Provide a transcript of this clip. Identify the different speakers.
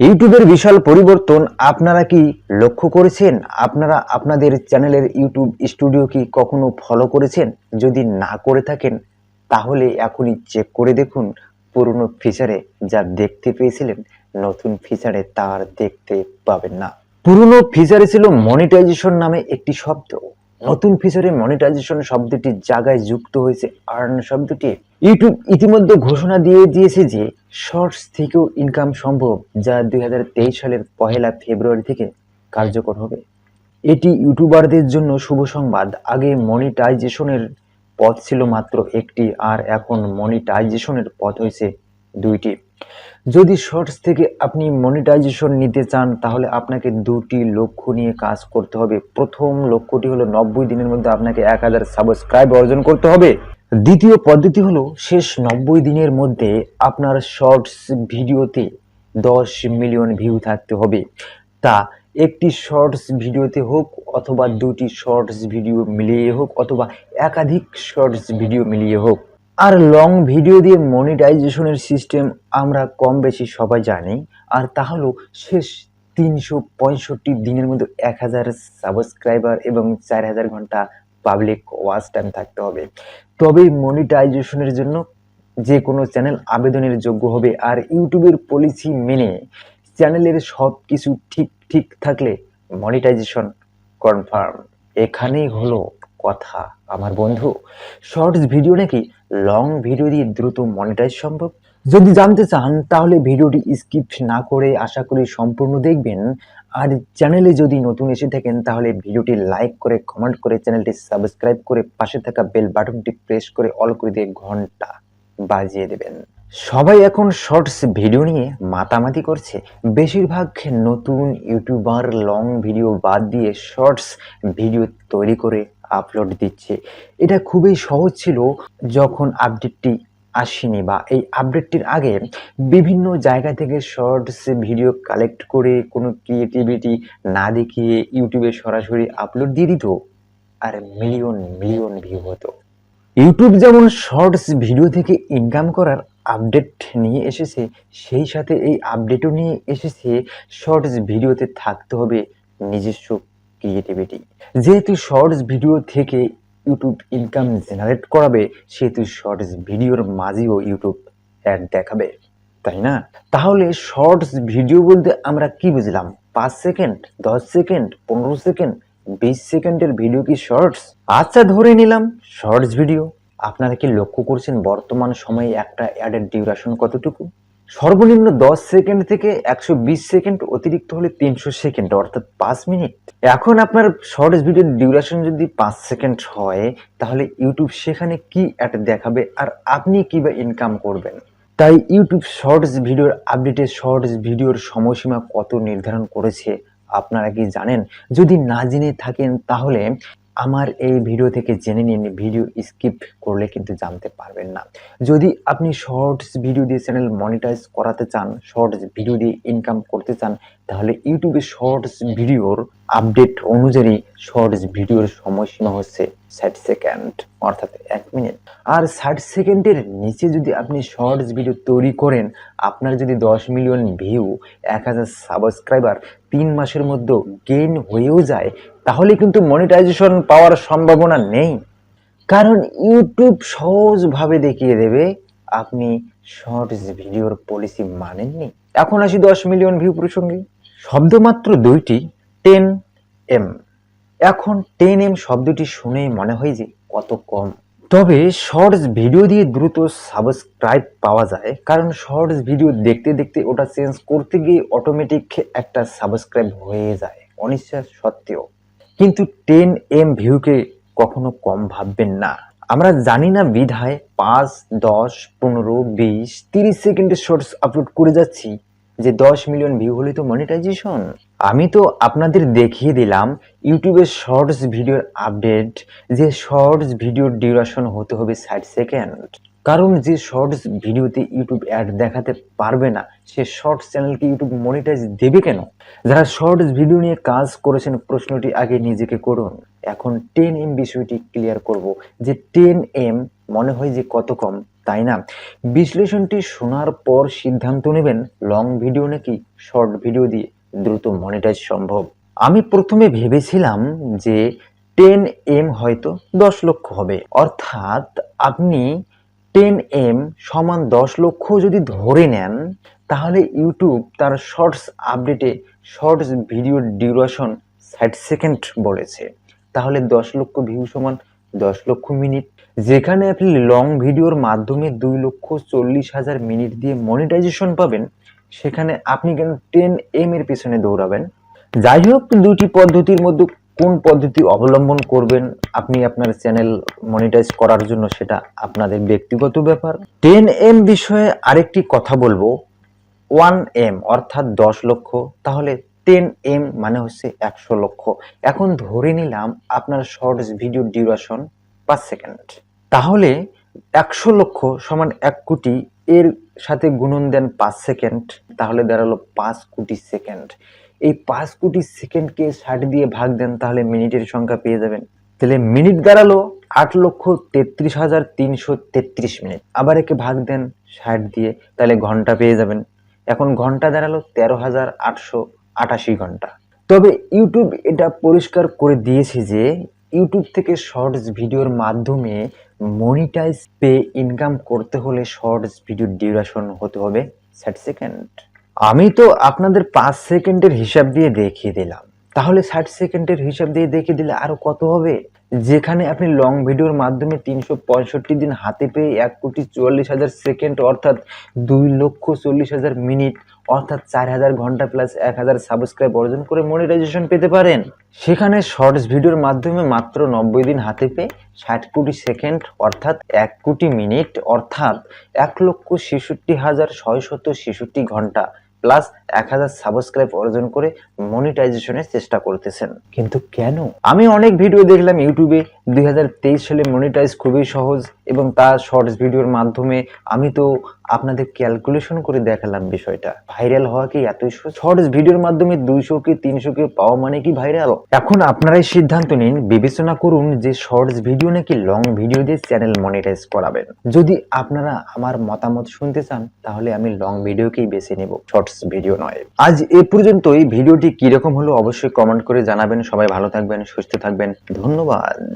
Speaker 1: ইউটিউবের বিশাল পরিবর্তন আপনারা কি লক্ষ্য করেছেন? আপনারা আপনাদের চ্যানেলের ইউটিউব স্টুডিও কি কখনো ফলো করেছেন? যদি না করে থাকেন তাহলে এখনই চেক করে দেখুন পুরনো ফিচারে যা দেখতে পেয়েছিলেন নতুন ফিচারে তা আর দেখতে পাবেন না। পুরনো ফিচারে ছিল মনিটাইজেশন নামে একটি শব্দ, নতুন ফিচারে মনিটাইজেশন শব্দটির জায়গায় যুক্ত হয়েছে আর্ন শব্দটি। ইউটিউব ইতিমধ্যে ঘোষণা দিয়ে দিয়েছে যে শর্টস থেকেও ইনকাম সম্ভব, যা 2023 সালের 1 ফেব্রুয়ারি থেকে কার্যকর হবে। এটি ইউটিউবারদের জন্য শুভ সংবাদ। আগে মনিটাইজেশনের পথ ছিল মাত্র একটি, আর এখন মনিটাইজেশনের পথ হয়েছে দুইটি। যদি শর্টস থেকে আপনি মনিটাইজেশন নিতে চান তাহলে আপনাকে দুটি লক্ষ্য নিয়ে কাজ করতে হবে। প্রথম লক্ষ্যটি হলো 90 দিনের মধ্যে আপনাকে 1000 সাবস্ক্রাইব অর্জন করতে হবে। দ্বিতীয় পদ্ধতি হলো শেষ 90 দিনের মধ্যে আপনার শর্টস ভিডিওতে 10 মিলিয়ন ভিউ থাকতে হবে। তা একটি শর্টস ভিডিওতে হোক অথবা দুটি শর্টস ভিডিও মিলিয়ে হোক অথবা একাধিক শর্টস ভিডিও মিলিয়ে হোক। আর লং ভিডিও দিয়ে মনিটাইজেশনের সিস্টেম আমরা কম বেশি সবাই জানি, আর তা হলো শেষ 365 দিনের মধ্যে 1000 সাবস্ক্রাইবার এবং 4000 ঘন্টা পাবলিক ওয়াচ টাইম থাকতে হবে। তবেই মনিটাইজেশনের জন্য যে কোনো চ্যানেল আবেদনের যোগ্য হবে। আর ইউটিউবের পলিসি মেনে চ্যানেলের সব কিছু ঠিক থাকলে মনিটাইজেশন কনফার্ম। এখানেই হলো কথা আমার বন্ধু। শর্টস ভিডিও নাকি লং ভিডিও দিয়ে দ্রুত মনিটাইজ সম্ভব? যদি জানতে চান তাহলে ভিডিওটি স্কিপ না করে আশা করি সম্পূর্ণ দেখবেন। আর চ্যানেলে যদি নতুন এসে থাকেন তাহলে ভিডিওটি লাইক করে, কমেন্ট করে, চ্যানেলটি সাবস্ক্রাইব করে পাশে থাকা বেল বাটনটি প্রেস করে অল করে দিয়ে ঘন্টা বাজিয়ে দেবেন। সবাই এখন শর্টস ভিডিও নিয়ে মাতামাতি করছে। বেশিরভাগ নতুন ইউটিউবার লং ভিডিও বাদ দিয়ে শর্টস ভিডিও তৈরি করে আপলোড দিচ্ছে। এটা খুবই সহজ ছিল যখন আপডেটটি আসেনি, বা এই আপডেটটির আগে বিভিন্ন জায়গা থেকে শর্টস ভিডিও কালেক্ট করে কোনো ক্রিয়েটিভিটি না দেখিয়ে ইউটিউবে সরাসরি আপলোড দিয়ে দিত, আর মিলিয়ন মিলিয়ন ভিউ হতো। ইউটিউব যেমন শর্টস ভিডিও থেকে ইনকাম করার আপডেট নিয়ে এসেছে, সেই সাথে এই আপডেটও নিয়ে এসেছে শর্টস ভিডিওতে থাকতে হবে নিজস্ব ক্রিয়েটিভিটি। যেহেতু শর্টস ভিডিও থেকে ইউটিউব ইনকাম জেনারেট করাবে, সেহেতু শর্টস ভিডিওর মাঝেও ইউটিউব অ্যাড দেখাবে, তাই না? তাহলে শর্টস ভিডিও বলতে আমরা কি বুঝলাম? 5 সেকেন্ড, 10 সেকেন্ড, 15 সেকেন্ড, 20 সেকেন্ডের ভিডিও কি শর্টস? আচ্ছা, ধরে নিলাম শর্টস ভিডিও। আপনারা কি লক্ষ্য করছেন বর্তমান সময়ে একটা অ্যাডের ডিউরেশন কতটুকু? সর্বনিম্ন 10 সেকেন্ড থেকে 120 সেকেন্ড, অতিরিক্ত হলে 300 সেকেন্ড, অর্থাৎ 5 মিনিট। এখন আপনার শর্টস ভিডিওর ডিউরেশন যদি 5 সেকেন্ড হয় তাহলে ইউটিউব সেখানে কি অ্যাড দেখাবে, আর আপনি কি বা ইনকাম করবেন? তাই ইউটিউব শর্টস ভিডিওর আপডেটে শর্টস ভিডিওর সময়সীমা কত নির্ধারণ করেছে আপনারা কি জানেন? যদি না জেনে থাকেন তাহলে আমার এই ভিডিও থেকে জেনে নিন, ভিডিও স্কিপ করলে কিন্তু জানতে পারবেন না। যদি আপনি শর্টস ভিডিও দিয়ে চ্যানেল মনিটাইজ করাতে চান, শর্টস ভিডিও দিয়ে ইনকাম করতে চান, তাহলে ইউটিউবে শর্টস ভিডিওর আপডেট অনুযায়ী শর্টস ভিডিওর সময়সীমা হচ্ছে 60 সেকেন্ড, অর্থাৎ 1 মিনিট। আর 60 সেকেন্ডের নিচে যদি আপনি শর্টস ভিডিও তৈরি করেন, আপনার যদি 10 মিলিয়ন ভিউ, 1000 সাবস্ক্রাইবার 3 মাসের মধ্যে গেইন হয়েও যায়, তাহলে কিন্তু মনিটাইজেশন পাওয়ার সম্ভাবনা নেই। কারণ ইউটিউব সহজভাবে দেখিয়ে দেবে আপনি শর্টস ভিডিওর পলিসি মানেননি। এখন আসি 10 মিলিয়ন ভিউ প্রসঙ্গে। শব্দ মাত্র দুইটি, 10M। এখন 10M শব্দটি শুনেই মনে হয় যে কত কম। তবে শর্টস ভিডিও দিয়ে দ্রুত সাবস্ক্রাইব পাওয়া যায়, কারণ শর্টস ভিডিও দেখতে দেখতে ওটা চেঞ্জ করতে গিয়ে অটোমেটিক একটা সাবস্ক্রাইব হয়ে যায় অনিচ্ছা সত্ত্বেও। কিন্তু 10M ভিউকে কখনো কম ভাববেন না। আমরা জানি না বিধায় 5, 10, 15, 20, 30 সেকেন্ডের শর্টস আপলোড করে যাচ্ছি যে 10 মিলিয়ন ভিউ হলে তো মনিটাইজেশন। আমি তো আপনাদের দেখিয়ে দিলাম ইউটিউবের শর্টস ভিডিওর আপডেট, যে শর্টস ভিডিওর ডিউরেশন হতে হবে 60 সেকেন্ড। কারণ যে শর্টস ভিডিওতে ইউটিউব অ্যাড দেখাতে পারবে না, সে শর্টস চ্যানেলকে ইউটিউব মনিটাইজ দেবে কেন? যারা শর্টস ভিডিও নিয়ে কাজ করেছেন প্রশ্নটি আগে নিজেকে করুন। এখন 10M বিষয়টি ক্লিয়ার করব, যে 10M মনে হয় যে কত কম, তাই না? বিশ্লেষণটি শোনার পর সিদ্ধান্ত নেবেন লং ভিডিও নাকি শর্ট ভিডিও দিয়ে দ্রুত মনিটাইজ সম্ভব। আমি প্রথমে ভেবেছিলাম যে 10M হয়তো 10 লক্ষ হবে, অর্থাৎ আপনি 10M সমান 10 লক্ষ যদি ধরে নেন, তাহলে ইউটিউব তার শর্টস আপডেটে শর্টস ভিডিওর ডিউরেশন 60 সেকেন্ড বলেছে। তাহলে 10 লক্ষ ভিউ সমান 10 লক্ষ মিনিট। যেখানে আপনি লং ভিডিওর মাধ্যমে 2,40,000 মিনিট দিয়ে মনিটাইজেশন পাবেন, সেখানে আপনি কেন 10M এর পেছনে দৌড়াবেন? যাই হোক, দুটি পদ্ধতির মধ্যে কোন পদ্ধতি অবলম্বন করবেন আপনি আপনার চ্যানেল মনিটাইজ করার জন্য, সেটা আপনাদের ব্যক্তিগত ব্যাপার। 10M বিষয়ে আরেকটি কথা বলবো। 1M অর্থাৎ 10 লক্ষ, তাহলে 10M মানে হচ্ছে 100 লক্ষ। এখন ধরে নিলাম আপনার শর্টস ভিডিও ডিউরেশন 5 সেকেন্ড, তাহলে 100 লক্ষ সমান 1 কোটি, এর সাথে গুণন দেন 5 সেকেন্ড, তাহলে দাঁড়ালো 5 কোটি সেকেন্ড। এই 5 কোটি সেকেন্ডকে 60 দিয়ে ভাগ দেন, তাহলে মিনিটের সংখ্যা পেয়ে যাবেন। তাহলে মিনিট দাঁড়ালো 8,33,333 মিনিট। আবার একে ভাগ দেন 60 দিয়ে, তাহলে ঘন্টা পেয়ে যাবেন। এখন ঘন্টা দাঁড়ালো 13,888 ঘন্টা। তবে ইউটিউব এটা পরিষ্কার করে দিয়েছে যে ইউটিউব থেকে শর্টস ভিডিওর মাধ্যমে মনিটাইজ পে ইনকাম করতে হলে শর্টস ভিডিওর ডিউরেশন হতে হবে 60 সেকেন্ড। আমি তো আপনাদের 5 সেকেন্ডের হিসাব দিয়ে দেখিয়ে দিলাম, তাহলে 60 সেকেন্ডের হিসাব দিয়ে দেখিয়ে দিলে আরো কত হবে? যেখানে আপনি লং ভিডিওর মাধ্যমে 365 দিন হাতে পেয়ে 1,44,000 সেকেন্ড অর্থাৎ 2,40,000 মিনিট অর্থাৎ 4,000 ঘন্টা প্লাস 1,000 সাবস্ক্রাইব অর্জন করে মনিটাইজেশন পেতে পারেন, সেখানে শর্টস ভিডিওর মাধ্যমে মাত্র 90 দিন হাতে পেয়ে 60 কোটি সেকেন্ড অর্থাৎ 1 কোটি মিনিট অর্থাৎ 1,66,666 ঘন্টা প্লাস 1,000 সাবস্ক্রাইব অর্জন করে মনিটাইজেশনের চেষ্টা করতেছেন। কিন্তু কেন? আমি অনেক ভিডিও দেখলাম ইউটিউবে 2023 সালে মনিটাইজ খুবই সহজ, এবং তার শর্টস ভিডিওর মাধ্যমে আমি তো আপনাদের ক্যালকুলেশন করে দেখালাম বিষয়টা। ভাইরাল হওয়া কি এতই সহজ? শর্টস ভিডিওর মাধ্যমে 200 কে 300 কে পাওয়া মানে কি ভাইরাল? এখন আপনারাই সিদ্ধান্ত নিন, বিবেচনা করুন যে শর্টস ভিডিও নাকি লং ভিডিও দিয়ে চ্যানেল মনিটাইজ করাবেন। যদি আপনারা আমার মতামত শুনতে চান, তাহলে আমি লং ভিডিওকেই বেছে নেব, শর্টস ভিডিও নয়। আজ এ পর্যন্তই। ভিডিওটি কিরকম হলো অবশ্যই কমেন্ট করে জানাবেন। সবাই ভালো থাকবেন, সুস্থ থাকবেন। ধন্যবাদ।